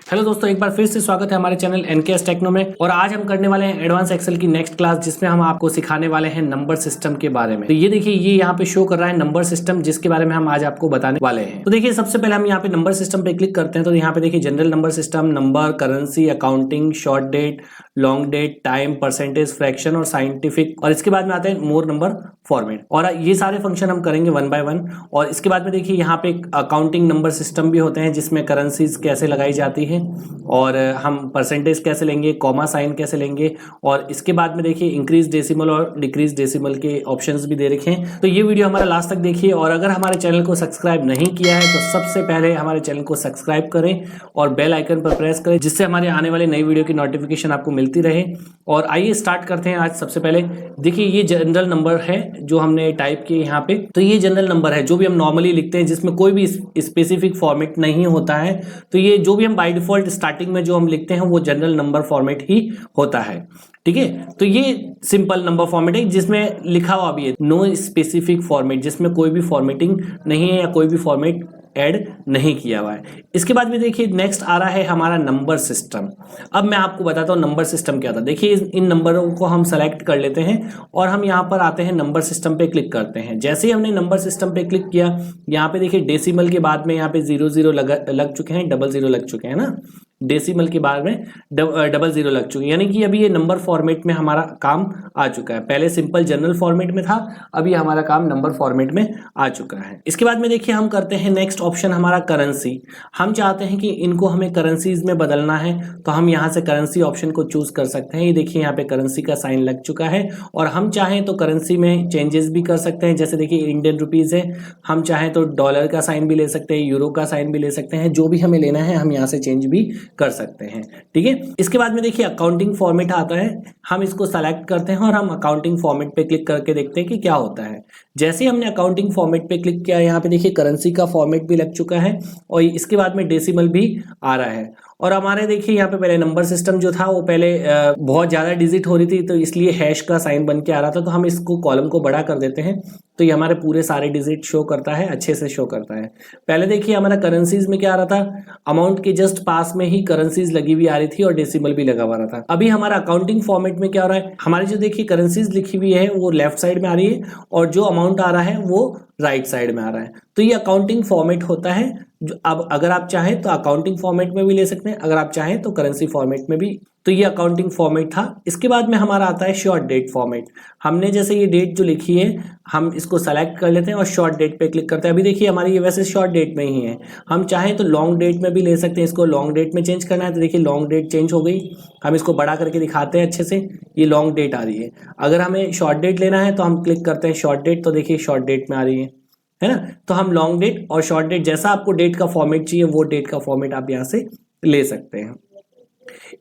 Hello दोस्तों, एक बार फिर से स्वागत है हमारे चैनल एनकेएस टेक्नो में। और आज हम करने वाले हैं एडवांस एक्सेल की नेक्स्ट क्लास, जिसमें हम आपको सिखाने वाले हैं नंबर सिस्टम के बारे में। तो ये देखिए, ये यहाँ पे शो कर रहा है नंबर सिस्टम, जिसके बारे में हम आज आपको बताने वाले हैं। तो देखिए, सबसे पहले हम यहाँ पे नंबर सिस्टम पे क्लिक करते हैं। तो यहाँ पे देखिए general number system, number, currency, accounting, short date, long date, time, percentage, fraction और साइंटिफिक। और इसके बाद में आते हैं मोर नंबर फॉर्मेट। और ये सारे फंक्शन हम करेंगे वन बाय वन। और इसके बाद में देखिए यहाँ पे अकाउंटिंग नंबर सिस्टम भी होते हैं, जिसमें करेंसीज कैसे लगाई जाती है और हम परसेंटेज कैसे लेंगे, कॉमा साइन कैसे लेंगे। और इसके बाद में देखिए इंक्रीज डेसिमल और डिक्रीज डेसिमल के ऑप्शंस भी दे रखे हैं। तो ये वीडियो हमारा लास्ट तक देखिए। और अगर हमारे चैनल को सब्सक्राइब नहीं किया है तो सबसे पहले हमारे चैनल को सब्सक्राइब करें और बेल आइकन पर प्रेस करें, जिससे हमारे आने वाले नई वीडियो की नोटिफिकेशन आपको मिलती रहे। और आइए स्टार्ट करते हैं। आज सबसे पहले देखिए, ये जनरल नंबर है जो हमने टाइप किए यहाँ पे। तो ये जनरल नंबर है जो भी हम नॉर्मली लिखते हैं, जिसमें कोई भी स्पेसिफिक फॉर्मेट नहीं होता है। तो ये जो भी हम बाय डिफॉल्ट स्टार्टिंग में जो हम लिखते हैं वो जनरल नंबर फॉर्मेट ही होता है। ठीक है, तो ये सिंपल नंबर फॉर्मेट है जिसमें लिखा हुआ भी है नो स्पेसिफिक फॉर्मेट, जिसमें कोई भी फॉर्मेटिंग नहीं है या कोई भी फॉर्मेट ऐड नहीं किया हुआ है। इसके बाद में देखिए नेक्स्ट आ रहा है हमारा नंबर सिस्टम। अब मैं आपको बताता हूँ नंबर सिस्टम क्या था। देखिए, इन नंबरों को हम सेलेक्ट कर लेते हैं और हम यहाँ पर आते हैं नंबर सिस्टम पे क्लिक करते हैं। जैसे ही हमने नंबर सिस्टम पे क्लिक किया, यहाँ पे देखिए डेसिमल के बाद में यहाँ पे 00 लग चुके हैं, 00 लग चुके हैं ना। डेसिमल के बाद में 00 लग चुके हैं, यानी कि अभी ये नंबर फॉर्मेट में हमारा काम आ चुका है। पहले सिंपल जनरल फॉर्मेट में था, अभी हमारा काम नंबर फॉर्मेट में आ चुका है। इसके बाद में देखिए हम करते हैं नेक्स्ट ऑप्शन हमारा करेंसी। हम चाहते हैं कि इनको हमें करेंसीज में बदलना है, तो हम यहाँ से करेंसी ऑप्शन को चूज कर सकते हैं। ये देखिए यहाँ पे करेंसी का साइन लग चुका है। और हम चाहें तो करेंसी में चेंजेस भी कर सकते हैं। जैसे देखिए इंडियन रुपीज है, हम चाहें तो डॉलर का साइन भी ले सकते हैं, यूरो का साइन भी ले सकते हैं। जो भी हमें लेना है हम यहाँ से चेंज भी कर सकते हैं। ठीक है, इसके बाद में देखिए अकाउंटिंग फॉर्मेट आता है। हम इसको सेलेक्ट करते हैं और हम अकाउंटिंग फॉर्मेट पे क्लिक करके देखते हैं कि क्या होता है। जैसे ही हमने अकाउंटिंग फॉर्मेट पे क्लिक किया, यहाँ पे देखिए करेंसी का फॉर्मेट भी लग चुका है और इसके बाद में डेसिमल भी आ रहा है। और हमारे देखिए यहाँ पे पहले नंबर सिस्टम जो था वो पहले बहुत ज़्यादा डिजिट हो रही थी, तो इसलिए हैश का साइन बन के आ रहा था। तो हम इसको कॉलम को बड़ा कर देते हैं, तो ये हमारे पूरे सारे डिजिट शो करता है, अच्छे से शो करता है। पहले देखिए हमारा करेंसीज में क्या आ रहा था, अमाउंट के जस्ट पास में ही करेंसीज लगी हुई आ रही थी और डेसिमल भी लगा हुआ रहा था। अभी हमारा अकाउंटिंग फॉर्मेट में क्या हो रहा है, हमारी जो देखिए करेंसीज लिखी हुई है वो लेफ्ट साइड में आ रही है और जो अमाउंट आ रहा है वो राइट साइड में आ रहा है। तो ये अकाउंटिंग फॉर्मेट होता है। जो अब अगर आप चाहें तो अकाउंटिंग फॉर्मेट में भी ले सकते हैं, अगर आप चाहें तो करेंसी फॉर्मेट में भी। तो ये अकाउंटिंग फॉर्मेट था। इसके बाद में हमारा आता है शॉर्ट डेट फॉर्मेट। हमने जैसे ये डेट जो लिखी है हम इसको सेलेक्ट कर लेते हैं और शॉर्ट डेट पे क्लिक करते हैं। अभी देखिए हमारी ये वैसे शॉर्ट डेट में ही है, हम चाहें तो लॉन्ग डेट में भी ले सकते हैं। इसको लॉन्ग डेट में चेंज करना है तो देखिए लॉन्ग डेट चेंज हो गई। हम इसको बड़ा करके दिखाते हैं अच्छे से, ये लॉन्ग डेट आ रही है। अगर हमें शॉर्ट डेट लेना है तो हम क्लिक करते हैं शॉर्ट डेट, तो देखिए शॉर्ट डेट में आ रही है ना। तो हम लॉन्ग डेट और शॉर्ट डेट, जैसा आपको डेट का फॉर्मेट चाहिए वो डेट का फॉर्मेट आप यहाँ से ले सकते हैं।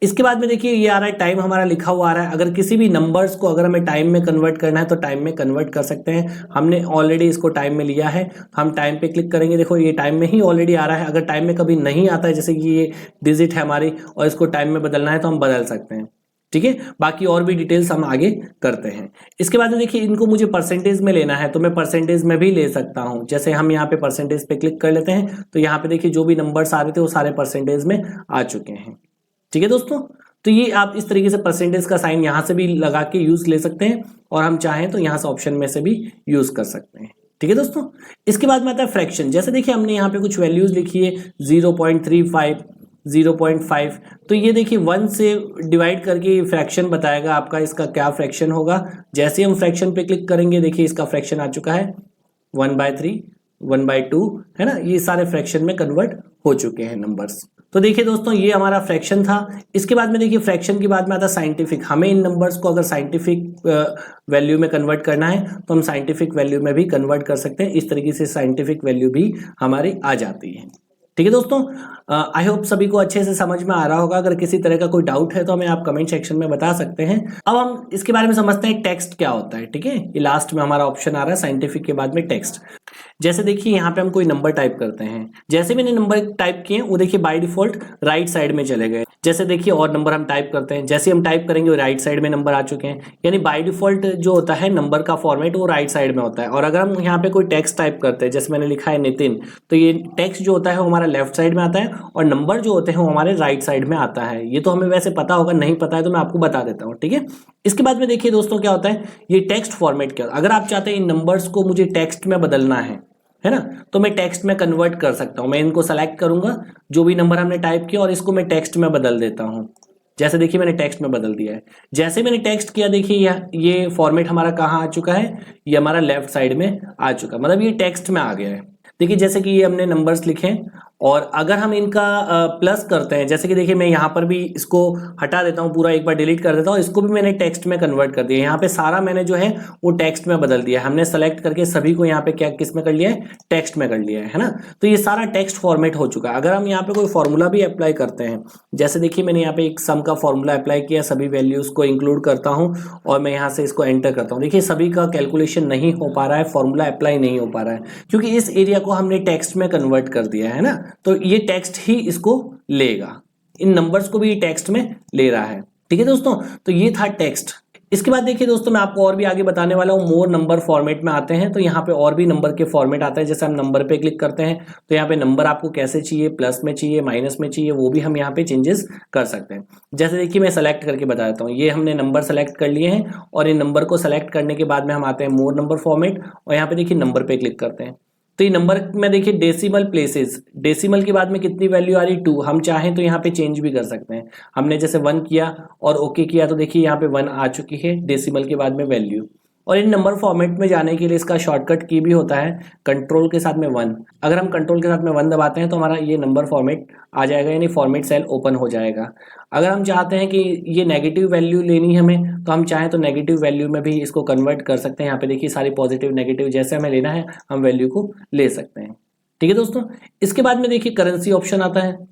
इसके बाद में देखिए ये आ रहा है टाइम, हमारा लिखा हुआ आ रहा है। अगर किसी भी नंबर्स को अगर हमें टाइम में कन्वर्ट करना है तो टाइम में कन्वर्ट कर सकते हैं। हमने ऑलरेडी इसको टाइम में लिया है, हम टाइम पे क्लिक करेंगे, देखो ये टाइम में ही ऑलरेडी आ रहा है। अगर टाइम में कभी नहीं आता है, जैसे कि ये डिजिट है हमारी और इसको टाइम में बदलना है तो हम बदल सकते हैं। ठीक है, बाकी और भी डिटेल्स हम आगे करते हैं। इसके बाद में देखिए इनको मुझे परसेंटेज में लेना है तो मैं परसेंटेज में भी ले सकता हूं। जैसे हम यहाँ पे परसेंटेज पे क्लिक कर लेते हैं तो यहाँ पे देखिए जो भी नंबर्स आ रहे थे वो सारे परसेंटेज में आ चुके हैं। ठीक है दोस्तों, तो ये आप इस तरीके से परसेंटेज का साइन यहाँ से भी लगा के यूज ले सकते हैं और हम चाहें तो यहाँ से ऑप्शन में से भी यूज कर सकते हैं। ठीक है दोस्तों, इसके बाद में आता है फ्रैक्शन। जैसे देखिए हमने यहाँ पे कुछ वैल्यूज लिखी है 0.35, 0.5, तो ये देखिए 1 से डिवाइड करके फ्रैक्शन बताएगा आपका इसका क्या फ्रैक्शन होगा। जैसे हम फ्रैक्शन पे क्लिक करेंगे देखिए इसका फ्रैक्शन आ चुका है 1/3, 1/2, है ना। ये सारे फ्रैक्शन में कन्वर्ट हो चुके हैं नंबर्स। तो देखिए दोस्तों ये हमारा फ्रैक्शन था। इसके बाद में देखिए फ्रैक्शन के बाद में आता है साइंटिफिक। हमें इन नंबर्स को अगर साइंटिफिक वैल्यू में कन्वर्ट करना है तो हम साइंटिफिक वैल्यू में भी कन्वर्ट कर सकते हैं। इस तरीके से साइंटिफिक वैल्यू भी हमारी आ जाती है। ठीक है दोस्तों, आई होप सभी को अच्छे से समझ में आ रहा होगा। अगर किसी तरह का कोई डाउट है तो हमें आप कमेंट सेक्शन में बता सकते हैं। अब हम इसके बारे में समझते हैं टेक्स्ट क्या होता है। ठीक है, ये लास्ट में हमारा ऑप्शन आ रहा है साइंटिफिक के बाद में टेक्स्ट। जैसे देखिए यहाँ पे हम कोई नंबर टाइप करते हैं, जैसे मैंने नंबर टाइप किए वो देखिए बाय डिफॉल्ट राइट साइड में चले गए। जैसे देखिए और नंबर हम टाइप करते हैं, जैसे हम टाइप करेंगे वो राइट साइड में नंबर आ चुके हैं। यानी बाय डिफॉल्ट जो होता है नंबर का फॉर्मेट वो राइट साइड में होता है। और अगर हम यहाँ पे कोई टेक्स्ट टाइप करते हैं, जैसे मैंने लिखा है नितिन, तो ये टेक्स्ट जो होता है वो हमारा लेफ्ट साइड में आता है और नंबर जो होते हैं वो हमारे राइट साइड में आता है। ये तो हमें वैसे पता होगा, नहीं पता है तो मैं आपको बता देता हूँ, ठीक है। इसके बाद में देखिए दोस्तों क्या होता है, ये टेक्स्ट फॉर्मेट क्या, अगर आप चाहते हैं इन नंबर्स को मुझे टेक्स्ट में बदलना है ना, तो मैं टेक्स्ट में कन्वर्ट कर सकता हूं। मैं इनको सेलेक्ट करूंगा जो भी नंबर हमने टाइप किया और इसको मैं टेक्स्ट में बदल देता हूं। जैसे देखिए मैंने टेक्स्ट में बदल दिया है। जैसे मैंने टेक्स्ट किया देखिए ये फॉर्मेट हमारा कहाँ आ चुका है, ये हमारा लेफ्ट साइड में आ चुका, मतलब ये टेक्स्ट में आ गया है। देखिए जैसे कि ये हमने नंबर्स लिखे और अगर हम इनका प्लस करते हैं, जैसे कि देखिए मैं यहाँ पर भी इसको हटा देता हूँ, पूरा एक बार डिलीट कर देता हूँ, इसको भी मैंने टेक्स्ट में कन्वर्ट कर दिया। यहाँ पे सारा मैंने जो है वो टेक्स्ट में बदल दिया है। हमने सेलेक्ट करके सभी को यहाँ पे क्या किस में कर लिया है, टेक्स्ट में कर लिया है ना। तो ये सारा टेक्स्ट फॉर्मेट हो चुका है। अगर हम यहाँ पे कोई फॉर्मूला भी अप्लाई करते हैं, जैसे देखिए मैंने यहाँ पे एक सम का फॉर्मूला अप्लाई किया, सभी वैल्यूज को इंक्लूड करता हूँ और मैं यहाँ से इसको एंटर करता हूँ। देखिए सभी का कैलकुलेशन नहीं हो पा रहा है, फॉर्मूला अप्लाई नहीं हो पा रहा है, क्योंकि इस एरिया को हमने टेक्स्ट में कन्वर्ट कर दिया है ना। तो ये टेक्स्ट ही इसको लेगा, इन नंबर्स को भी टेक्स्ट में ले रहा है, ठीक है दोस्तों। तो ये था टेक्स्ट। इसके बाद देखिए दोस्तों मैं आपको और भी आगे बताने वाला हूँ। मोर नंबर फॉर्मेट में आते हैं तो यहाँ पे और भी नंबर के फॉर्मेट आता है। जैसे हम नंबर पे क्लिक करते हैं तो यहाँ पे नंबर आपको कैसे चाहिए, प्लस में चाहिए, माइनस में चाहिए, वो भी हम यहाँ पे चेंजेस कर सकते हैं। जैसे देखिए मैं सेलेक्ट करके बता देता हूँ, ये हमने नंबर सेलेक्ट कर लिए हैं और इन नंबर को सेलेक्ट करने के बाद में हम आते हैं मोर नंबर फॉर्मेट और यहाँ पे देखिए नंबर पे क्लिक करते हैं। तो ये नंबर में देखिए डेसिमल प्लेसेस, डेसिमल के बाद में कितनी वैल्यू आ रही, 2। हम चाहें तो यहाँ पे चेंज भी कर सकते हैं। हमने जैसे 1 किया और ओके किया तो देखिए यहाँ पे 1 आ चुकी है डेसिमल के बाद में वैल्यू। और इन नंबर फॉर्मेट में जाने के लिए इसका शॉर्टकट की भी होता है कंट्रोल के साथ में 1। अगर हम कंट्रोल के साथ में 1 दबाते हैं तो हमारा ये नंबर फॉर्मेट आ जाएगा, यानी फॉर्मेट सेल ओपन हो जाएगा। अगर हम चाहते हैं कि ये नेगेटिव वैल्यू लेनी हमें, तो हम चाहें तो नेगेटिव वैल्यू में भी इसको कन्वर्ट कर सकते हैं। यहाँ पे देखिए सारी पॉजिटिव नेगेटिव जैसे हमें लेना है हम वैल्यू को ले सकते हैं, ठीक है दोस्तों। इसके बाद में देखिए करेंसी ऑप्शन आता है।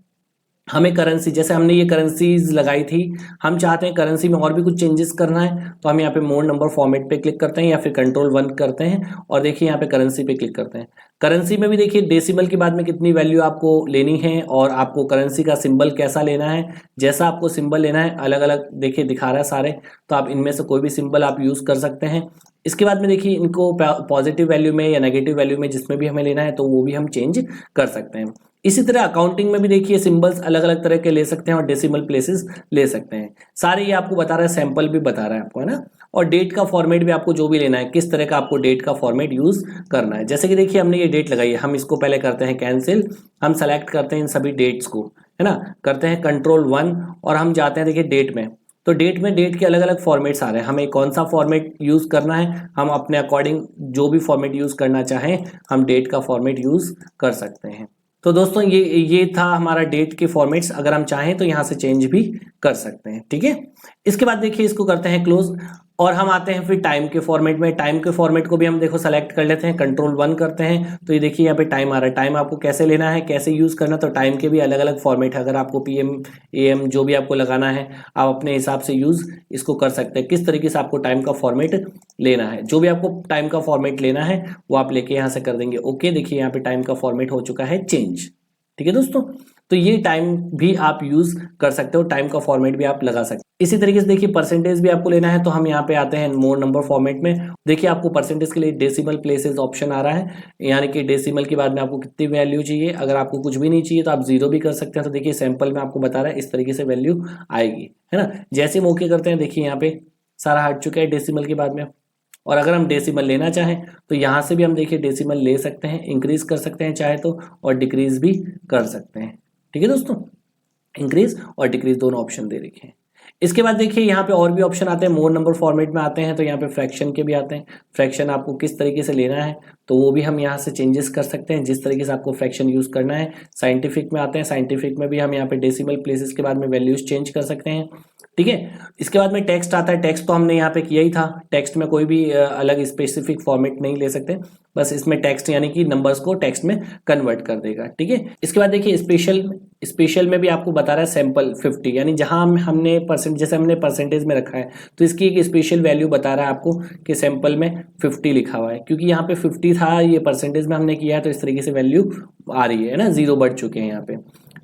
हमें करेंसी, जैसे हमने ये करेंसीज लगाई थी, हम चाहते हैं करेंसी में और भी कुछ चेंजेस करना है तो हम यहाँ पे मोर नंबर फॉर्मेट पे क्लिक करते हैं या फिर कंट्रोल 1 करते हैं और देखिए यहाँ पे करेंसी पे क्लिक करते हैं। करेंसी में भी देखिए डेसिमल के बाद में कितनी वैल्यू आपको लेनी है और आपको करेंसी का सिंबल कैसा लेना है, जैसा आपको सिंबल लेना है अलग अलग देखिए दिखा रहा है सारे, तो आप इनमें से कोई भी सिंबल आप यूज कर सकते हैं। इसके बाद में देखिए इनको पॉजिटिव वैल्यू में या नेगेटिव वैल्यू में जिसमें भी हमें लेना है तो वो भी हम चेंज कर सकते हैं। इसी तरह अकाउंटिंग में भी देखिए सिंबल्स अलग अलग तरह के ले सकते हैं और डेसिमल प्लेसेस ले सकते हैं। सारे ये आपको बता रहा है, सैंपल भी बता रहा है आपको, है ना। और डेट का फॉर्मेट भी आपको जो भी लेना है, किस तरह का आपको डेट का फॉर्मेट यूज करना है। जैसे कि देखिए हमने ये डेट लगाई है, हम इसको पहले करते हैं कैंसिल, हम सेलेक्ट करते हैं इन सभी डेट्स को, है ना, करते हैं कंट्रोल 1 और हम जाते हैं देखिए डेट में। तो डेट में डेट के अलग अलग फॉर्मेट्स आ रहे हैं, हमें कौन सा फॉर्मेट यूज करना है, हम अपने अकॉर्डिंग जो भी फॉर्मेट यूज करना चाहें हम डेट का फॉर्मेट यूज कर सकते हैं। तो दोस्तों ये था हमारा डेट के फॉर्मेट्स, अगर हम चाहें तो यहाँ से चेंज भी कर सकते हैं, ठीक है। इसके बाद देखिए इसको करते हैं क्लोज और हम आते हैं फिर टाइम के फॉर्मेट में। टाइम के फॉर्मेट को भी हम देखो सेलेक्ट कर लेते हैं, कंट्रोल 1 करते हैं तो ये देखिए यहाँ पे टाइम आ रहा है। टाइम आपको कैसे लेना है, कैसे यूज करना, तो टाइम के भी अलग अलग फॉर्मेट है। अगर आपको PM AM जो भी आपको लगाना है आप अपने हिसाब से यूज इसको कर सकते हैं, किस तरीके से आपको टाइम का फॉर्मेट लेना है। जो भी आपको टाइम का फॉर्मेट लेना है वो आप लेके यहाँ से कर देंगे ओके। देखिए यहाँ पे टाइम का फॉर्मेट हो चुका है चेंज, ठीक है दोस्तों। तो ये टाइम भी आप यूज कर सकते हो, टाइम का फॉर्मेट भी आप लगा सकते हैं। इसी तरीके से देखिए परसेंटेज भी आपको लेना है तो हम यहाँ पे आते हैं मोर नंबर फॉर्मेट में। देखिए आपको परसेंटेज के लिए डेसिमल प्लेसेस ऑप्शन आ रहा है, यानी कि डेसिमल के बाद में आपको कितनी वैल्यू चाहिए। अगर आपको कुछ भी नहीं चाहिए तो आप 0 भी कर सकते हैं। तो देखिए सैंपल में आपको बता रहा है इस तरीके से वैल्यू आएगी, है ना। जैसे हम ओके करते हैं देखिए यहाँ पे सारा हट चुका है डेसिमल के बाद में। और अगर हम डेसिमल लेना चाहें तो यहाँ से भी हम देखिए डेसिमल ले सकते हैं, इंक्रीज कर सकते हैं चाहे तो, और डिक्रीज भी कर सकते हैं, ठीक है दोस्तों। इंक्रीज और डिक्रीज दोनों ऑप्शन दे रखे हैं। इसके बाद देखिए यहाँ पे और भी ऑप्शन आते हैं, मोर नंबर फॉर्मेट में आते हैं तो यहाँ पे फ्रैक्शन के भी आते हैं। फ्रैक्शन आपको किस तरीके से लेना है तो वो भी हम यहाँ से चेंजेस कर सकते हैं, जिस तरीके से आपको फ्रैक्शन यूज करना है। साइंटिफिक में आते हैं, साइंटिफिक में भी हम यहाँ पे डेसिमल प्लेसेस के बाद में वैल्यूज चेंज कर सकते हैं, ठीक है। इसके बाद में टेक्स्ट आता है, टेक्स्ट तो हमने यहाँ पे किया ही था। टेक्स्ट में कोई भी अलग स्पेसिफिक फॉर्मेट नहीं ले सकते, बस इसमें टेक्स्ट यानी कि नंबर्स को टेक्स्ट में कन्वर्ट कर देगा, ठीक है। इसके बाद देखिए स्पेशल स्पेशल में भी आपको बता रहा है सैंपल 50, यानी जहां हमने परसेंट, जैसे हमने परसेंटेज में रखा है तो इसकी एक स्पेशल वैल्यू बता रहा है आपको कि सैंपल में 50 लिखा हुआ है, क्योंकि यहाँ पे 50 था, ये परसेंटेज में हमने किया है तो इस तरीके से वैल्यू आ रही है ना, 0 बढ़ चुके हैं यहाँ पे।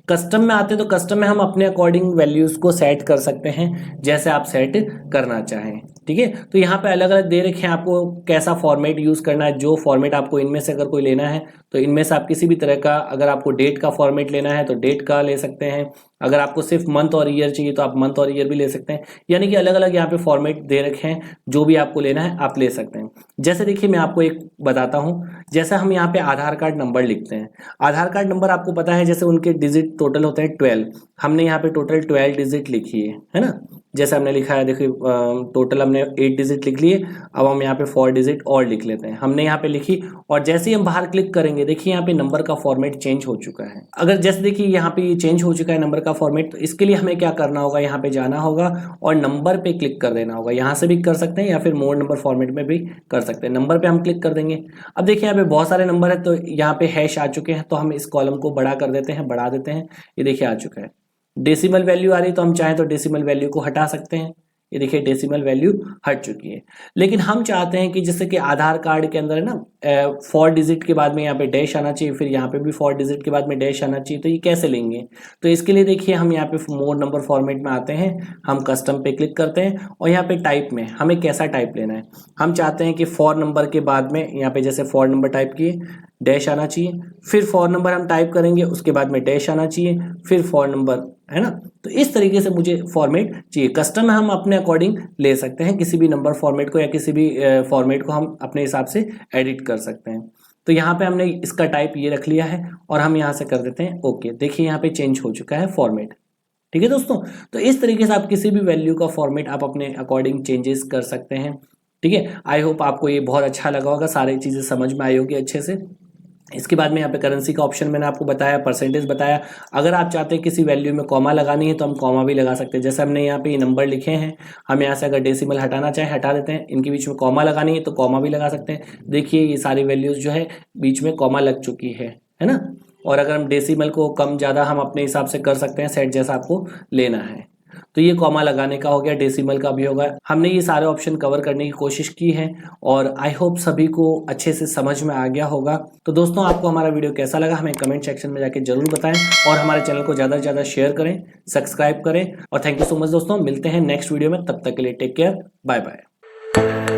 कस्टम में आते हैं तो कस्टम में हम अपने अकॉर्डिंग वैल्यूज को सेट कर सकते हैं जैसे आप सेट करना चाहें। ठीक है, तो यहाँ पे अलग अलग दे रखे हैं आपको कैसा फॉर्मेट यूज करना है। जो फॉर्मेट आपको इनमें से अगर कोई लेना है तो इनमें से आप किसी भी तरह का, अगर आपको डेट का फॉर्मेट लेना है तो डेट का ले सकते हैं, अगर आपको सिर्फ मंथ और ईयर चाहिए तो आप मंथ और ईयर भी ले सकते हैं। यानी कि अलग अलग यहाँ पे फॉर्मेट दे रखे हैं, जो भी आपको लेना है आप ले सकते हैं। जैसे देखिए मैं आपको एक बताता हूँ, जैसे हम यहाँ पे आधार कार्ड नंबर लिखते हैं। आधार कार्ड नंबर आपको पता है जैसे उनके डिजिट टोटल होते हैं 12, हमने यहाँ पे टोटल 12 डिजिट लिखी है ना। जैसे हमने लिखा है देखिए टोटल हमने 8 डिजिट लिख लिए, अब हम यहाँ पे 4 डिजिट और लिख लेते हैं। हमने यहाँ पे लिखी और जैसे ही हम बाहर क्लिक करेंगे देखिए यहाँ पे नंबर का फॉर्मेट चेंज हो चुका है। अगर जैसे देखिए यहाँ पे ये चेंज हो चुका है नंबर का फॉर्मेट, तो इसके लिए हमें क्या करना होगा, यहाँ पे जाना होगा और नंबर पे क्लिक कर देना होगा। यहाँ से भी कर सकते हैं या फिर मोर नंबर फॉर्मेट में भी कर सकते हैं। नंबर पे हम क्लिक कर देंगे। अब देखिए यहाँ पे बहुत सारे नंबर है तो यहाँ पे हैश आ चुके हैं, तो हम इस कॉलम को बड़ा कर देते हैं, बढ़ा देते हैं। ये देखिए आ चुका है। डेसिमल वैल्यू आ रही है तो हम चाहें तो डेसिमल वैल्यू को हटा सकते हैं। ये देखिए डेसिमल वैल्यू हट चुकी है। लेकिन हम चाहते हैं कि जैसे कि आधार कार्ड के अंदर है ना 4 डिजिट के बाद में यहाँ पे डैश आना चाहिए, फिर यहाँ पे भी 4 डिजिट के बाद में डैश आना चाहिए, तो ये कैसे लेंगे। तो इसके लिए देखिए हम यहाँ पे मोर नंबर फॉर्मेट में आते हैं, हम कस्टम पे क्लिक करते हैं और यहाँ पे टाइप में हमें कैसा टाइप लेना है। हम चाहते हैं कि 4 नंबर के बाद में यहाँ पे जैसे 4 नंबर टाइप किए, डैश आना चाहिए, फिर 4 नंबर हम टाइप करेंगे, उसके बाद में डैश आना चाहिए, फिर 4 नंबर, है ना। तो इस तरीके से मुझे फॉर्मेट चाहिए। कस्टम में हम अपने अकॉर्डिंग ले सकते हैं, किसी भी नंबर फॉर्मेट को या किसी भी फॉर्मेट को हम अपने हिसाब से एडिट कर सकते हैं। तो यहाँ पे हमने इसका टाइप ये रख लिया है और हम यहाँ से कर देते हैं ओके। देखिए यहाँ पे चेंज हो चुका है फॉर्मेट। ठीक है दोस्तों, तो इस तरीके से आप किसी भी वैल्यू का फॉर्मेट आप अपने अकॉर्डिंग चेंजेस कर सकते हैं। ठीक है, आई होप आपको ये बहुत अच्छा लगा होगा, सारी चीज़ें समझ में आई होगी अच्छे से। इसके बाद में यहाँ पे करेंसी का ऑप्शन मैंने आपको बताया, परसेंटेज बताया। अगर आप चाहते हैं किसी वैल्यू में कॉमा लगानी है तो हम कॉमा भी लगा सकते हैं। जैसे हमने यहाँ पे ये नंबर लिखे हैं, हम यहाँ से अगर डेसिमल हटाना चाहें हटा देते हैं, इनके बीच में कॉमा लगानी है तो कॉमा भी लगा सकते हैं। देखिए ये सारी वैल्यूज जो है बीच में कॉमा लग चुकी है ना। और अगर हम डेसिमल को कम ज़्यादा हम अपने हिसाब से कर सकते हैं, सेट जैसा आपको लेना है। तो ये कॉमा लगाने का हो गया, डेसिमल का भी होगा। हमने ये सारे ऑप्शन कवर करने की कोशिश की है और आई होप सभी को अच्छे से समझ में आ गया होगा। तो दोस्तों आपको हमारा वीडियो कैसा लगा हमें कमेंट सेक्शन में जाके जरूर बताएं और हमारे चैनल को ज़्यादा से ज़्यादा शेयर करें, सब्सक्राइब करें और थैंक यू सो मच दोस्तों। मिलते हैं नेक्स्ट वीडियो में, तब तक के लिए टेक केयर, बाय बाय।